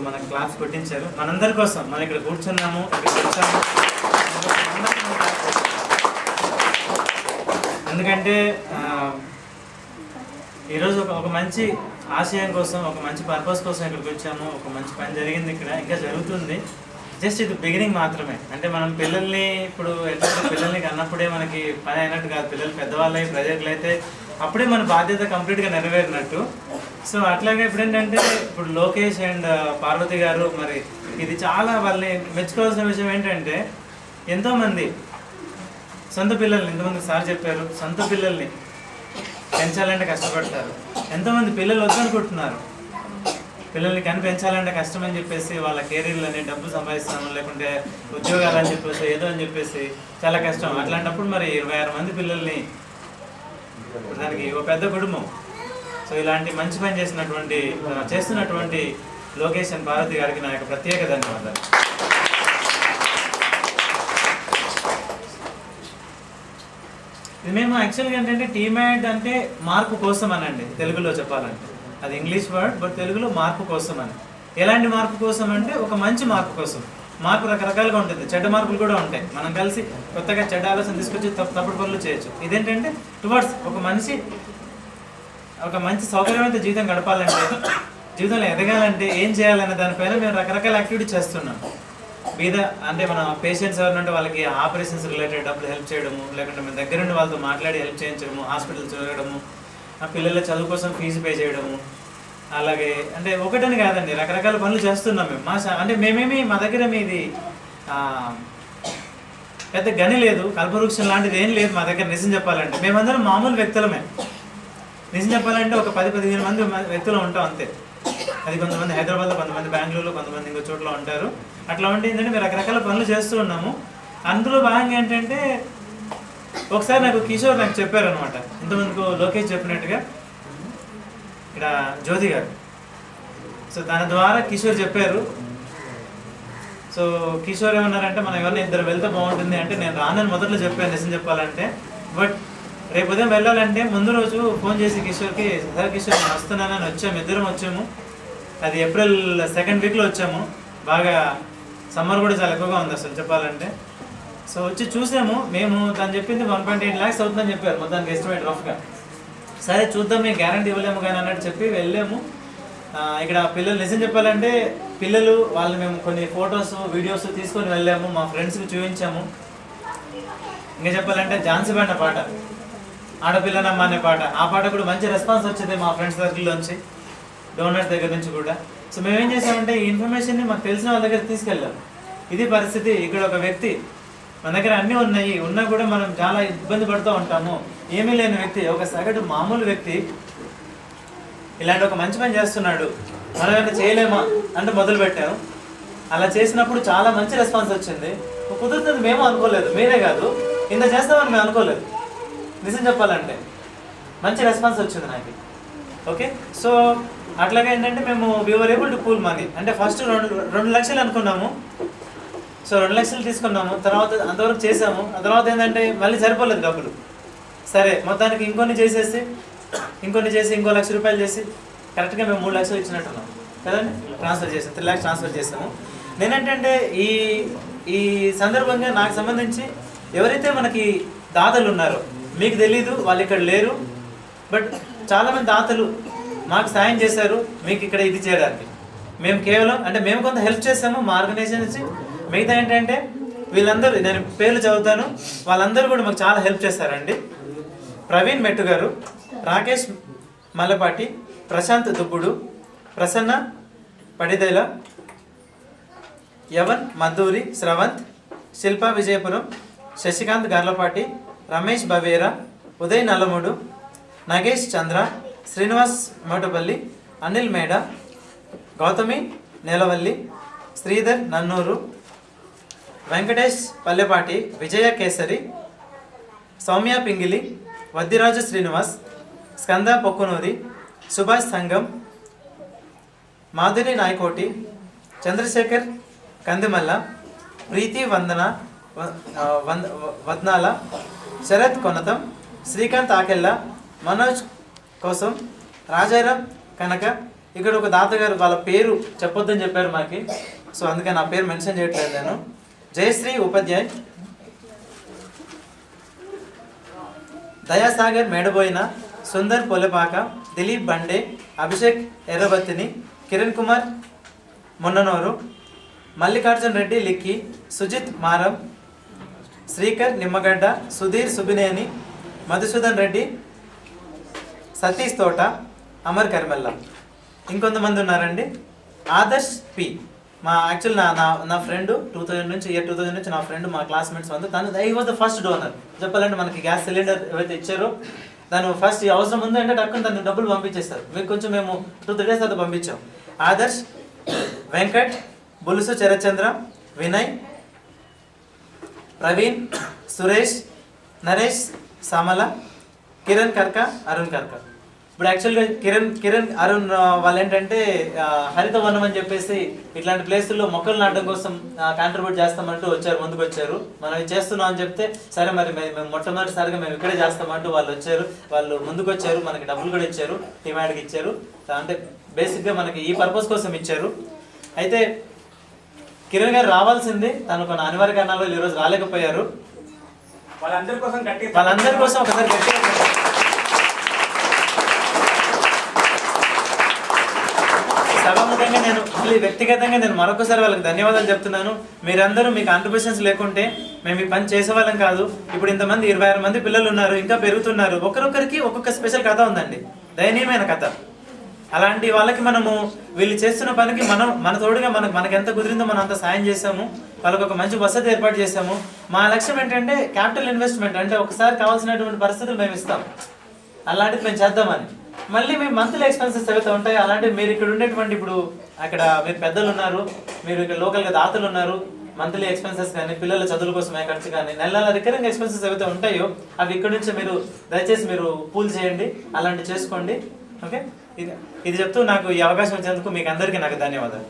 మన క్లాస్ కొట్టించారు మనందరి కోసం. మనం ఇక్కడ కూర్చున్నాము, ఇక్కడ వచ్చాము. ఎందుకంటే ఈరోజు ఒక మంచి ఆశయం కోసం, ఒక మంచి పర్పస్ కోసం ఇక్కడికి వచ్చాము. ఒక మంచి పని జరిగింది, ఇక్కడ ఇంకా జరుగుతుంది. జస్ట్ ఇది బిగినింగ్ మాత్రమే. అంటే మనం పిల్లల్ని ఇప్పుడు ఏంటంటే పిల్లల్ని అన్నప్పుడే మనకి పని అయినట్టు కాదు. పిల్లలు పెద్దవాళ్ళై ప్రజెక్టులు అయితే అప్పుడే మన బాధ్యత కంప్లీట్గా నెరవేరినట్టు. సో అట్లాగే ఇప్పుడు ఏంటంటే ఇప్పుడు లోకేష్ అండ్ పార్వతి గారు మరి ఇది చాలా వాళ్ళని మెచ్చుకోవాల్సిన విషయం ఏంటంటే ఎంతోమంది సొంత పిల్లల్ని, ఎంతమంది సార్ చెప్పారు, సొంత పిల్లల్ని పెంచాలంటే కష్టపడతారు. ఎంతోమంది పిల్లలు వద్దనుకుంటున్నారు, పిల్లల్ని కని పెంచాలంటే కష్టం అని చెప్పేసి వాళ్ళ కెరీర్లని డబ్బు సంపాదిస్తాము, లేకుంటే ఉద్యోగాలు అని చెప్పేసి ఏదో అని చెప్పేసి చాలా కష్టం. అట్లాంటప్పుడు మరి 26 మంది పిల్లల్ని, దానికి ఒక పెద్ద కుటుంబం. సో ఇలాంటి మంచి పని చేస్తున్నటువంటి లోకేష్ అండ్ పార్వతి గారికి నా యొక్క ప్రత్యేక ధన్యవాదాలు. ఇది మేము యాక్చువల్గా ఏంటంటే టీమ్యాడ్ అంటే మార్పు కోసం అనండి, తెలుగులో చెప్పాలంటే. అది ఇంగ్లీష్ వర్డ్, బట్ తెలుగులో మార్పు కోసం అని. ఎలాంటి మార్పు కోసం అంటే ఒక మంచి మార్పు కోసం. మార్పు రకరకాలుగా ఉంటుంది, చెడ్డ మార్పులు కూడా ఉంటాయి. మనం కలిసి కొత్తగా చెడ్డ ఆలోచన తీసుకొచ్చి తప్పుడు పనులు చేయొచ్చు. ఇదేంటంటే టువర్డ్స్ ఒక మంచి సౌకర్యవంత జీవితం గడపాలంటే, జీవితంలో ఎదగాలంటే ఏం చేయాలనే దానిపైన మేము రకరకాల యాక్టివిటీ చేస్తున్నాం. అంటే మన పేషెంట్స్ ఎవరంటే వాళ్ళకి ఆపరేషన్స్ రిలేటెడ్ డబ్బులు హెల్ప్ చేయడము, లేకుంటే మన దగ్గరుండి వాళ్ళతో మాట్లాడి హెల్ప్ చేయించడము, హాస్పిటల్స్ తిరగడము, పిల్లల చదువు కోసం ఫీజు పే చేయడము. అలాగే అంటే ఒకటని కాదండి, రకరకాల పనులు చేస్తున్నాం మేము. అంటే మా దగ్గర మీది పెద్ద గని లేదు, కల్పవృక్షం లాంటిది ఏం లేదు మా దగ్గర. నిజం చెప్పాలంటే మేమందరం మామూలు వ్యక్తులమే. నిజం చెప్పాలంటే ఒక 10-15 మంది వ్యక్తులు ఉంటాం అంతే. అది కొంతమంది హైదరాబాద్లో, కొంతమంది బెంగళూరులో, కొంతమంది ఇంకో చోట్ల ఉంటారు. అట్లా ఉంటే ఏంటంటే మేము రకరకాల పనులు చేస్తూ ఉన్నాము. అందులో భాగంగా ఏంటంటే ఒకసారి కిషోర్ నాకు చెప్పారు అనమాట, ఇంతమందికి లోకేష్ చెప్పినట్టుగా ఇక్కడ జ్యోతి గారు. సో దాని ద్వారా కిషోర్ చెప్పారు. సో కిషోర్ ఏమన్నారంటే మనం ఎవరిని ఇద్దరు వెళ్తే బాగుంటుంది అంటే, నేను రానని మొదట్లో చెప్పాను నిజం చెప్పాలంటే. బట్ రేపు ఉదయం వెళ్ళాలంటే ముందు రోజు ఫోన్ చేసి కిషోర్కి, సార్ కిషోర్ నేను వస్తున్నానని వచ్చాము, ఇద్దరం వచ్చాము. అది ఏప్రిల్ 2nd వీక్లో వచ్చాము. బాగా సమ్మర్ కూడా చాలా ఎక్కువగా ఉంది అసలు చెప్పాలంటే. సో వచ్చి చూసాము మేము. తను చెప్పింది 1.8 lakhs అవుతుందని చెప్పారు మొత్తానికి ఎస్టిమేట్ రఫ్గా. సరే చూద్దాం, మేము గ్యారంటీ ఇవ్వలేము కానీ అన్నట్టు చెప్పి వెళ్ళాము. ఇక్కడ పిల్లలు నిజం చెప్పాలంటే పిల్లలు వాళ్ళు మేము కొన్ని ఫొటోస్ వీడియోస్ తీసుకొని వెళ్ళాము, మా ఫ్రెండ్స్కి చూపించాము. ఇంకా చెప్పాలంటే ఝాన్సీ బండ పాట, ఆడపిల్లనమ్మ అనే పాట, ఆ పాట కూడా మంచి రెస్పాన్స్ వచ్చింది మా ఫ్రెండ్స్ సర్కిల్లోంచి, డోనర్స్ దగ్గర నుంచి కూడా. సో మేమేం చేసామంటే ఈ ఇన్ఫర్మేషన్ని మాకు తెలిసిన వాళ్ళ దగ్గర తీసుకెళ్ళాం. ఇది పరిస్థితి, ఇక్కడ ఒక వ్యక్తి మన దగ్గర అన్నీ ఉన్నాయి, ఉన్నా కూడా మనం చాలా ఇబ్బంది పడుతూ ఉంటాము. ఏమీ లేని వ్యక్తి, ఒక సగటు మామూలు వ్యక్తి ఇలాంటి ఒక మంచి పని చేస్తున్నాడు, మనం ఏమైనా చేయలేమా అంటే మొదలుపెట్టాము. అలా చేసినప్పుడు చాలా మంచి రెస్పాన్స్ వచ్చింది. కుదురుతుంది మేము అనుకోలేదు, మీరే కాదు ఇంత చేస్తామని మేము అనుకోలేదు. నిజం చెప్పాలంటే మంచి రెస్పాన్స్ వచ్చింది నాకు. ఓకే, సో అట్లాగే ఏంటంటే మేము we are able to pool money. అంటే ఫస్ట్ 2 లక్షలు అనుకున్నాము. సో 2 లక్షలు తీసుకున్నాము, తర్వాత అంతవరకు చేసాము. ఆ తర్వాత ఏంటంటే మళ్ళీ సరిపోలేదు డబ్బులు. సరే మొత్తానికి ఇంకొన్ని చేసి ఇంకో 1 లక్ష రూపాయలు చేసి కరెక్ట్గా మేము 3 లక్షలు ఇచ్చినట్టున్నాం కదండి. ట్రాన్స్ఫర్ చేసాం, 3 lakhs ట్రాన్స్ఫర్ చేసాము. నేనేంటంటే ఈ సందర్భంగా నాకు సంబంధించి ఎవరైతే మనకి దాతలు ఉన్నారో మీకు తెలీదు, వాళ్ళు ఇక్కడ లేరు. బట్ చాలామంది దాతలు మాకు సాయం చేశారు మీకు ఇక్కడ ఇది చేయడానికి. మేము కేవలం అంటే మేము కొంత హెల్ప్ చేసాము మా ఆర్గనైజేషన్ నుంచి. మిగతా ఏంటంటే వీళ్ళందరూ, నేను పేర్లు చదువుతాను, వాళ్ళందరూ కూడా మాకు చాలా హెల్ప్ చేశారండి. ప్రవీణ్ మెట్టు గారు, రాకేష్ మల్లపాటి, ప్రశాంత్ దుబ్బుడు, ప్రసన్న పడిదేల, యవన్ మద్దూరి, శ్రవంత్, శిల్ప విజయపురం, శశికాంత్ గార్లపాటి, రమేష్ బవేరా, ఉదయ్ నల్లమూడు, నగేష్ చంద్ర, శ్రీనివాస్ మోటపల్లి, అనిల్ మేడ, గౌతమి నేలవల్లి, శ్రీధర్ నన్నూరు, వెంకటేష్ పల్లెపాటి, విజయ కేసరి, సౌమ్య పింగిలి, వద్దిరాజు శ్రీనివాస్, స్కంద పొక్కునూరి, సుభాష్ సంగం, మాధురి నాయకోటి, చంద్రశేఖర్ కందిమల్ల, ప్రీతి వద్నాల, శరత్ కొనతం, శ్రీకాంత్ ఆకెళ్ళ, మనోజ్ కోసం, రాజారాం కనక, ఇక్కడ ఒక దాత గారు వాళ్ళ పేరు చెప్పొద్దని చెప్పారు మాకి, సో అందుకే నా పేరు మెన్షన్ చేయట్లేదు నేను. జయశ్రీ ఉపాధ్యాయ్, దయాసాగర్ మేడబోయిన, సుందర్ పొలపాక, దిలీప్ బండే, అభిషేక్ ఎర్రబత్తిని, కిరణ్ కుమార్ మొన్ననూరు, మల్లికార్జున్ రెడ్డి లిక్కి, సుజిత్ మారం, శ్రీకర్ నిమ్మగడ్డ, సుధీర్ సుబినేని, మధుసూదన్ రెడ్డి, సతీష్ తోట, అమర్ కరిమెల్ల. ఇంకొంతమంది ఉన్నారండి. ఆదర్శ్ పి, మా యాక్చువల్ నా ఫ్రెండ్ 2000 నుంచి నా ఫ్రెండ్, మా క్లాస్మేట్స్ వంద తను I was the first donor. చెప్పాలంటే మనకి గ్యాస్ సిలిండర్ ఏవైతే ఇచ్చారో తను ఫస్ట్ అవసరం ఉంది అంటే టక్కుని తను డబ్బులు పంపించేస్తారు. మీకు కొంచెం మేము 2-3 డేస్ తర్వాత పంపించాం. ఆదర్శ్, వెంకట్, బులుసు చరచంద్ర, వినయ్, ప్రవీణ్, సురేష్, నరేష్, సమల, కిరణ్ కర్క, అరుణ్ కర్క. ఇప్పుడు యాక్చువల్గా కిరణ్ అరుణ్ వాళ్ళు ఏంటంటే హరితవనం అని చెప్పేసి ఇట్లాంటి ప్లేసుల్లో మొక్కలు నాటడం కోసం కాంట్రిబ్యూట్ చేస్తామంటూ ముందుకు వచ్చారు. మనం ఇది చేస్తున్నాం అని చెప్తే సరే మరి మేము మొట్టమొదటిసారిగా మేము ఇక్కడే చేస్తామంటూ వాళ్ళు వచ్చారు. వాళ్ళు ముందుకు వచ్చారు, మనకి డబ్బులు కూడా ఇచ్చారు, టీమాడ్కి ఇచ్చారు. అంటే బేసిక్గా మనకి ఈ పర్పస్ కోసం ఇచ్చారు. అయితే కిరణ్ గారు రావాల్సింది, తను కొన్ని అనివార్య కారణాలు ఈరోజు రాలేకపోయారు. వాళ్ళందరి కోసం ఒకసారి గట్టిగా సభాముఖంగా నేను వ్యక్తిగతంగా నేను మరొకసారి వాళ్ళకి ధన్యవాదాలు చెప్తున్నాను. మీరందరూ మీ కాంట్రిబ్యూషన్స్ లేకుంటే మేము ఈ పని చేసేవాళ్ళం కాదు. ఇప్పుడు ఇంతమంది 26 మంది పిల్లలు ఉన్నారు, ఇంకా పెరుగుతున్నారు. ఒక్కొక్కరికి ఒక్కొక్క స్పెషల్ కథ ఉందండి, దయనీయమైన కథ. అలాంటి వాళ్ళకి మనము వీళ్ళు చేస్తున్న పనికి మన తోడుగా మనకు ఎంత కుదిరిందో మనం అంత సాయం చేసాము. వాళ్ళకి ఒక మంచి వసతి ఏర్పాటు చేసాము. మా లక్ష్యం ఏంటంటే క్యాపిటల్ ఇన్వెస్ట్మెంట్, అంటే ఒకసారి కావాల్సినటువంటి పరిస్థితులు మేము ఇస్తాం, అలాంటిది మేము చేద్దామని. మళ్ళీ మీ మంత్లీ ఎక్స్పెన్సెస్ ఏవైతే ఉంటాయో అలాంటివి మీరు ఇక్కడ ఉండేటువంటి, ఇప్పుడు అక్కడ మీరు పెద్దలు ఉన్నారు, మీరు ఇక్కడ లోకల్గా దాతలు ఉన్నారు, మంత్లీ ఎక్స్పెన్సెస్ కానీ పిల్లల చదువుల కోసం ఖర్చు కానీ నెల రికరింగ్ ఎక్స్పెన్సెస్ ఏవైతే ఉంటాయో అవి ఇక్కడ నుంచి మీరు దయచేసి మీరు పూల్ చేయండి, అలాంటివి చేసుకోండి. ఓకే, ఇది చెప్తూ నాకు ఈ అవకాశం ఇచ్చేందుకు మీకు అందరికీ నాకు ధన్యవాదాలు.